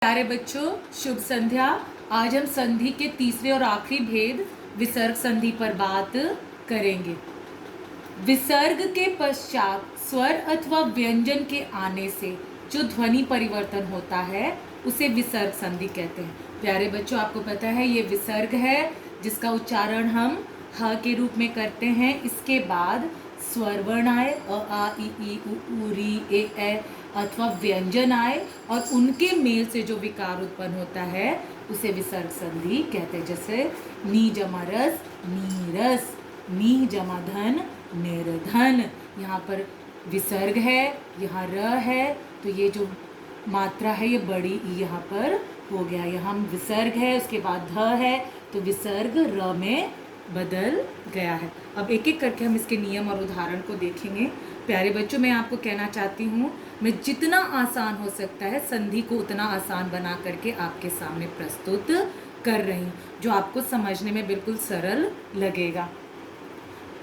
प्यारे बच्चों, शुभ संध्या। आज हम संधि के तीसरे और आखिरी भेद विसर्ग संधि पर बात करेंगे। विसर्ग के पश्चात स्वर अथवा व्यंजन के आने से जो ध्वनि परिवर्तन होता है उसे विसर्ग संधि कहते हैं। प्यारे बच्चों, आपको पता है ये विसर्ग है जिसका उच्चारण हम ह के रूप में करते हैं। इसके बाद स्वर वर्ण आए, अ आ इ ई उ ऊ री ए ए अथवा व्यंजन आए और उनके मेल से जो विकार उत्पन्न होता है उसे विसर्ग संधि कहते हैं। जैसे नी जमा रस नीरस, नी जमा धन निर्धन। यहाँ पर विसर्ग है, यहाँ र है, तो ये जो मात्रा है ये बड़ी ई यहाँ पर हो गया। यहाँ विसर्ग है, उसके बाद ध है, तो विसर्ग र में बदल गया है। अब एक एक करके हम इसके नियम और उदाहरण को देखेंगे। प्यारे बच्चों, मैं आपको कहना चाहती हूँ, मैं जितना आसान हो सकता है संधि को उतना आसान बना करके आपके सामने प्रस्तुत कर रही हूँ, जो आपको समझने में बिल्कुल सरल लगेगा।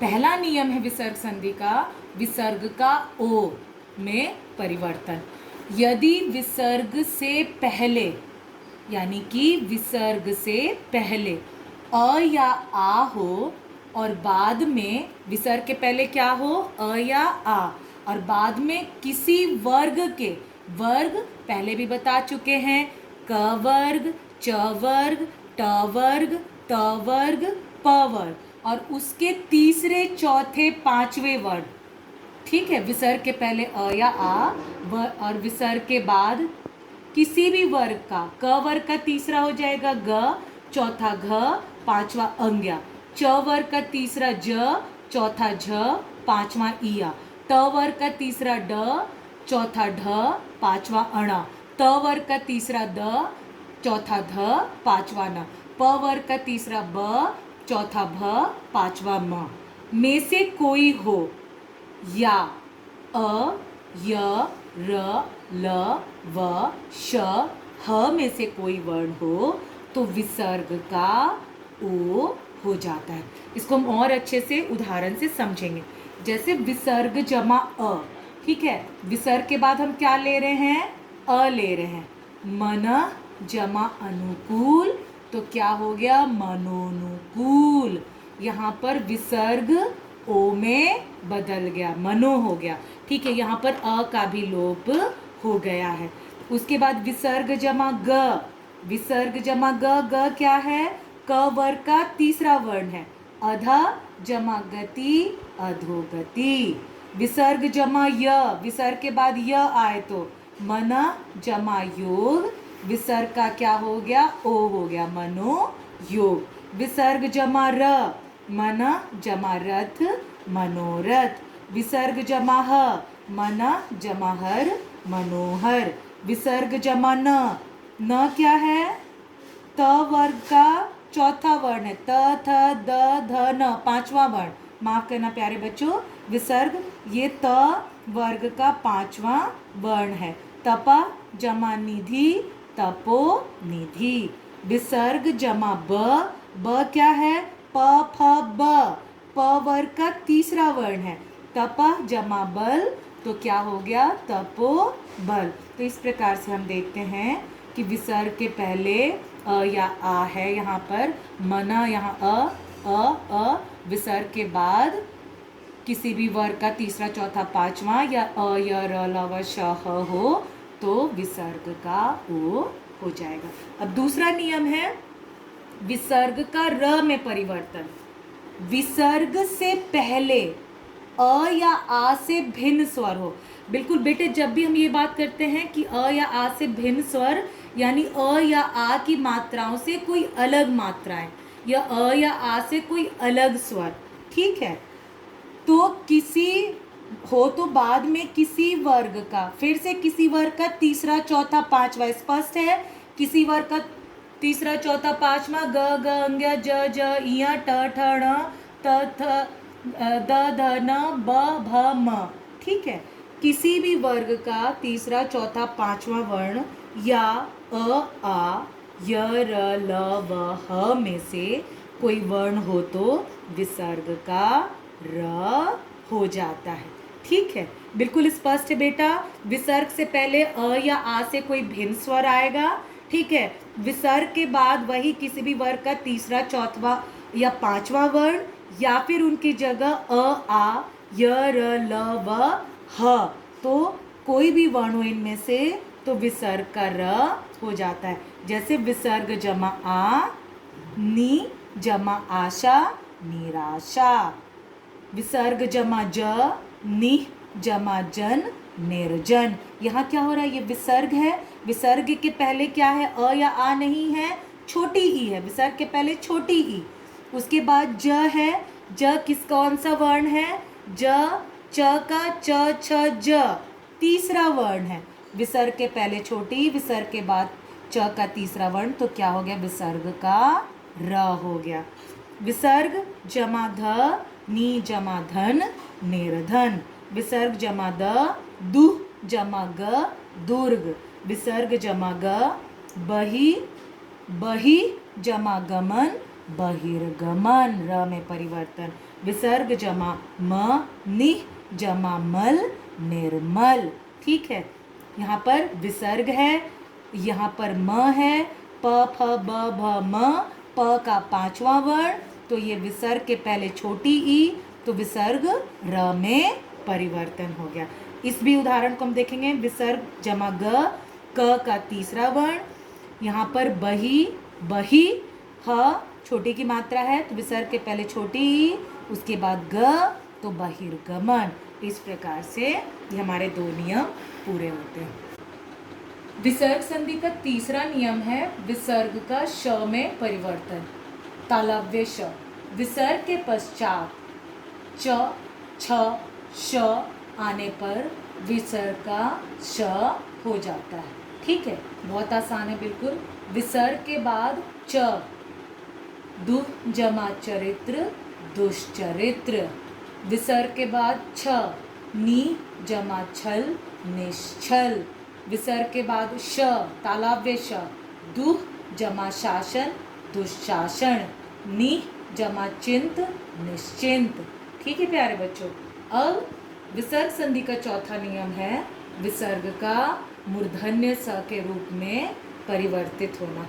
पहला नियम है विसर्ग संधि का, विसर्ग का ओ में परिवर्तन। यदि विसर्ग से पहले, यानी कि विसर्ग से पहले अ या आ हो और बाद में विसर्ग के पहले क्या हो, अ या आ, और बाद में किसी वर्ग के, वर्ग पहले भी बता चुके हैं, क वर्ग, च वर्ग, ट वर्ग, त वर्ग, प वर्ग, और उसके तीसरे चौथे पांचवें वर्ग। ठीक है, विसर्ग के पहले अ या आ और विसर्ग के बाद किसी भी वर्ग का, क वर्ग का तीसरा हो जाएगा ग, चौथा घ, पांचवा अंग्या, च वर्ग का तीसरा ज, चौथा झ, पांचवा इया, त वर्ग का तीसरा ड, चौथा ढ, पांचवा अणा, त वर्ग का तीसरा द, चौथा ध, पांचवा न, प वर्ग का तीसरा ब, चौथा भ, पांचवा म में से कोई हो, या अ, य, र, ल, व, श, ह में से कोई वर्ण हो तो विसर्ग का ओ हो जाता है। इसको हम और अच्छे से उदाहरण से समझेंगे। जैसे विसर्ग जमा अ, ठीक है, विसर्ग के बाद हम क्या ले रहे हैं, अ ले रहे हैं। मन जमा अनुकूल, तो क्या हो गया, मनोनुकूल। यहाँ पर विसर्ग ओ में बदल गया, मनो हो गया। ठीक है, यहाँ पर अ का भी लोप हो गया है। उसके बाद विसर्ग जमा ग, विसर्ग जमा ग, ग क्या है, क वर्ग का तीसरा वर्ण है। अधा जमा गति, अधोगति। विसर्ग जमा य, विसर्ग के बाद य आए तो मन जमा योग, विसर्ग का क्या हो गया, ओ हो गया, मनो योग। विसर्ग जमा र, मन जमा रथ, मनोरथ। विसर्ग जमा ह, मन जमा हर, मनोहर। विसर्ग जमा न, न क्या है, त वर्ग का चौथा वर्ण है, त थ द ध न, पांचवा वर्ण, माफ करना प्यारे बच्चों, विसर्ग ये त वर्ग का पांचवा वर्ण है। तपा जमा निधि, तपो निधि। विसर्ग जमा ब, ब क्या है, प फ ब, प वर्ग का तीसरा वर्ण है। तपा जमा बल, तो क्या हो गया, तपो बल। तो इस प्रकार से हम देखते हैं कि विसर्ग के पहले अ या आ है, यहाँ पर मना, यहाँ अ, विसर्ग के बाद किसी भी वर्ग का तीसरा चौथा पांचवा या अ य र ल व श ह हो तो विसर्ग का ओ हो जाएगा। अब दूसरा नियम है विसर्ग का र में परिवर्तन। विसर्ग से पहले अ या आ से भिन्न स्वर हो। बिल्कुल बेटे, जब भी हम ये बात करते हैं कि अ या आ से भिन्न स्वर, यानी अ या आ की मात्राओं से कोई अलग मात्राएं, या अ या आ से कोई अलग स्वर, ठीक है, तो किसी हो तो बाद में किसी वर्ग का, फिर से किसी वर्ग का तीसरा चौथा पांचवा, स्पष्ट है, किसी वर्ग का तीसरा चौथा पांचवा ग ग अंग्या ज ज इया ट ठ ण त थ द ध न ब भ म, ठीक है, किसी भी वर्ग का तीसरा चौथा पांचवा वर्ण या अ आ य र ल व ह में से कोई वर्ण हो तो विसर्ग का र हो जाता है। ठीक है, बिल्कुल स्पष्ट है बेटा। विसर्ग से पहले अ या आ से कोई भिन्न स्वर आएगा, ठीक है। विसर्ग के बाद वही किसी भी वर्ग का तीसरा, चौथा या पांचवा वर्ण, या फिर उनकी जगह अ, आ, य, र, ल, व, ह, तो कोई भी वर्ण हो इनमें से तो विसर्ग का र हो जाता है। जैसे विसर्ग जमा आ, नी जमा आशा, निराशा। विसर्ग जमा ज, नि जमा जन, निर्जन। यहाँ क्या हो रहा है, ये विसर्ग है। विसर्ग के पहले क्या है, अ या आ नहीं है, छोटी ई है। विसर्ग के पहले छोटी ई, उसके बाद ज है। ज कौन सा वर्ण है, ज, च का च, छ, ज तीसरा वर्ण है। विसर्ग के पहले छोटी, विसर्ग के बाद च का तीसरा वर्ण, तो क्या हो गया, विसर्ग का र हो गया। विसर्ग जमा ध, नी जमा धन, निर्धन। विसर्ग जमा द, दुह जमा ग, दुर्ग। विसर्ग जमा ग, बही, बही जमा गमन, बहिर्गमन। र में परिवर्तन। विसर्ग जमा म, निह जमा मल, निर्मल। ठीक है, यहाँ पर विसर्ग है, यहाँ पर म है, प, फ, ब, भ, म, प का पांचवा वर्ण, तो ये विसर्ग के पहले छोटी ई, तो विसर्ग र में परिवर्तन हो गया। इस भी उदाहरण को हम देखेंगे। विसर्ग जमा ग, क का तीसरा वर्ण, यहाँ पर बही, बही, ह छोटी की मात्रा है तो विसर्ग के पहले छोटी ई, उसके बाद ग, तो बहिर्गमन। इस प्रकार से ये हमारे दो नियम पूरे होते हैं। विसर्ग संधि का तीसरा नियम है विसर्ग का श में परिवर्तन। तालव्य श, विसर्ग के पश्चात च, छ, श आने पर विसर्ग का श हो जाता है। ठीक है, बहुत आसान है बिल्कुल। विसर्ग के बाद च, दुह जमा चरित्र, दुष्चरित्र। विसर्ग के बाद छ, नी जमा छल, निश्छल। विसर्ग के बाद श, तालव्य श, दुह जमा शासन, दुशासन। नी जमा चिंत, निश्चिंत। ठीक है प्यारे बच्चों। अब विसर्ग संधि का चौथा नियम है विसर्ग का मूर्धन्य स के रूप में परिवर्तित होना।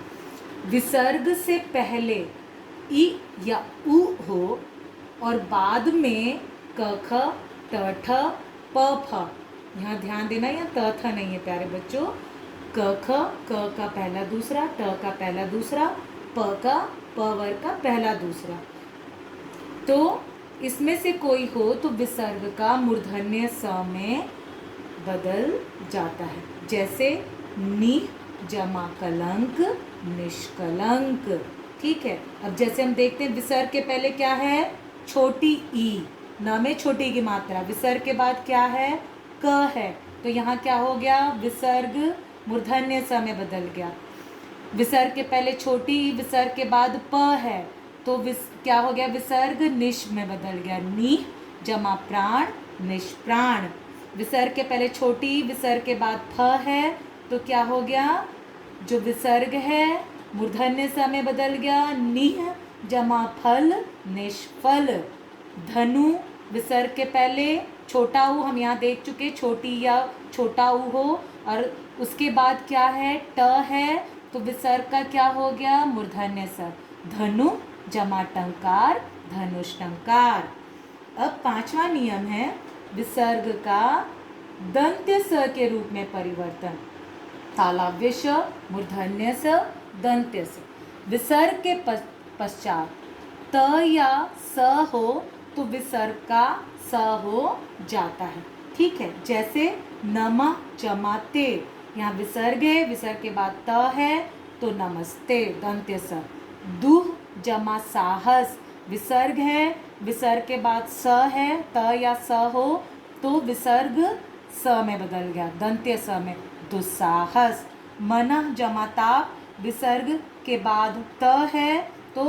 विसर्ग से पहले ई या उ हो और बाद में क, ख, ट, ठ, प, फ। यहाँ ध्यान देना, यहाँ त, थ नहीं है प्यारे बच्चों। क, ख, क का पहला दूसरा, ट का पहला दूसरा, प का, प वर्ग का पहला दूसरा, तो इसमें से कोई हो तो विसर्ग का मूर्धन्य स में बदल जाता है। जैसे नि जमा कलंक, निष्कलंक। ठीक है, अब जैसे हम देखते हैं विसर्ग के पहले क्या है, छोटी ई, न में छोटी की मात्रा। विसर्ग के बाद क्या है, क है, तो यहाँ क्या हो गया, विसर्ग मूर्धन्य स में बदल गया। विसर्ग के पहले छोटी ई, विसर्ग के बाद प है, तो क्या हो गया, विसर्ग निश में बदल गया। नी जमा प्राण, निष्प्राण। विसर्ग के पहले छोटी, विसर्ग के बाद फ है, तो क्या हो गया, जो विसर्ग है मूर्धन्य स में बदल गया। निह जमा फल, निष्फल। धनु, विसर्ग के पहले छोटा ऊ, हम यहाँ देख चुके, छोटी या छोटा ऊ हो और उसके बाद क्या है, ट है, तो विसर्ग का क्या हो गया, मूर्धन्य स। धनु जमा टंकार, धनुष टंकार। अब पांचवा नियम है विसर्ग का दंत्य स के रूप में परिवर्तन। तालव्य श, मूर्धन्य स, दंत्य स। विसर्ग के पश्चात त या स हो तो विसर्ग का स हो जाता है। ठीक है, जैसे नमः जमाते, यहाँ विसर्ग है, विसर्ग के बाद त है तो नमस्ते, दंत्य स। दुह जमा साहस, विसर्ग है, विसर्ग के बाद स है, त या स हो तो विसर्ग स में बदल गया, दंत्य स में, दुस्साहस। मनः जमा ताप, विसर्ग के बाद त है तो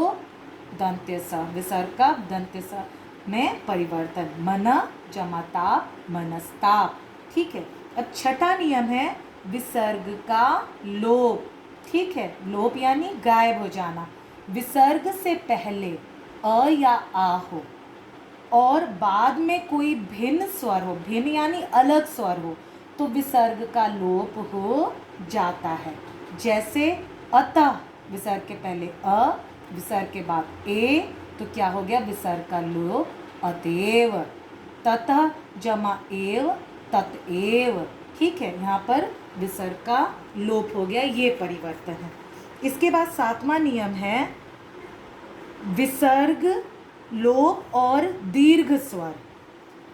दंत्य स, विसर्ग का दंत्य स में परिवर्तन, मनः जमा ताप, मनस्ताप। ठीक है, अब छठा नियम है विसर्ग का लोप। ठीक है, लोप यानी गायब हो जाना। विसर्ग से पहले अ या आ हो और बाद में कोई भिन्न स्वर हो, भिन्न यानी अलग स्वर हो, तो विसर्ग का लोप हो जाता है। जैसे अतः, विसर्ग के पहले अ, विसर्ग के बाद ए, तो क्या हो गया, विसर्ग का लोप अतएव। ततः जमा एव, ततएव। ठीक है, यहाँ पर विसर्ग का लोप हो गया, ये परिवर्तन है। इसके बाद 7वां नियम है विसर्ग, लोप और दीर्घ स्वर।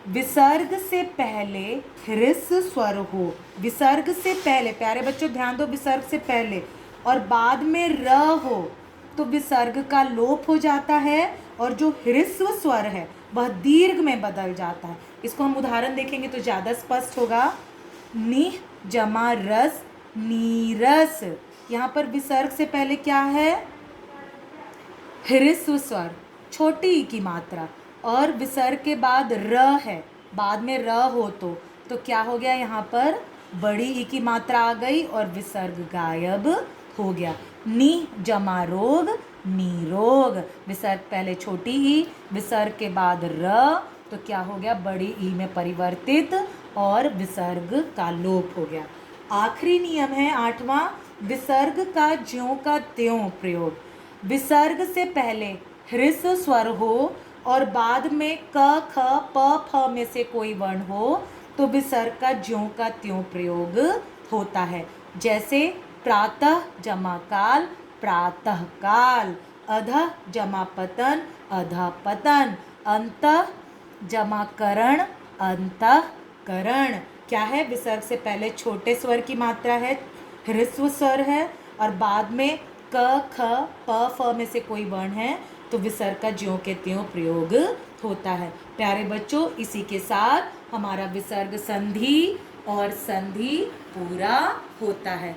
विसर्ग से पहले ह्रस्व स्वर हो, विसर्ग से पहले, प्यारे बच्चों ध्यान दो, विसर्ग से पहले और बाद में र हो तो विसर्ग का लोप हो जाता है और जो ह्रस्व स्वर है वह दीर्घ में बदल जाता है। इसको हम उदाहरण देखेंगे तो ज़्यादा स्पष्ट होगा। निह जमा रस, नीरस। यहाँ पर विसर्ग से पहले क्या है, ह्रस्व स्वर, छोटी ई की मात्रा, और विसर्ग के बाद र है, बाद में र हो तो क्या हो गया, यहाँ पर बड़ी ई की मात्रा आ गई और विसर्ग गायब हो गया। नी जमा रोग, निरोग। विसर्ग पहले छोटी ई, विसर्ग के बाद र, तो क्या हो गया, बड़ी ई में परिवर्तित और विसर्ग का लोप हो गया। आखिरी नियम है 8वां, विसर्ग का ज्यों का त्यों प्रयोग। विसर्ग से पहले ह्रस्व स्वर हो और बाद में क, ख, प, फ में से कोई वर्ण हो तो विसर्ग का ज्यों का त्यों प्रयोग होता है। जैसे प्रातः जमा काल, प्रातः काल। अधः जमा पतन, अधः पतन। अंतः जमा करण, अंतः करण। क्या है, विसर्ग से पहले छोटे स्वर की मात्रा है, ह्रस्व स्वर है और बाद में क, ख, प, फ में से कोई वर्ण है तो विसर्ग का ज्यों के त्यों प्रयोग होता है। प्यारे बच्चों, इसी के साथ हमारा विसर्ग संधि और संधि पूरा होता है।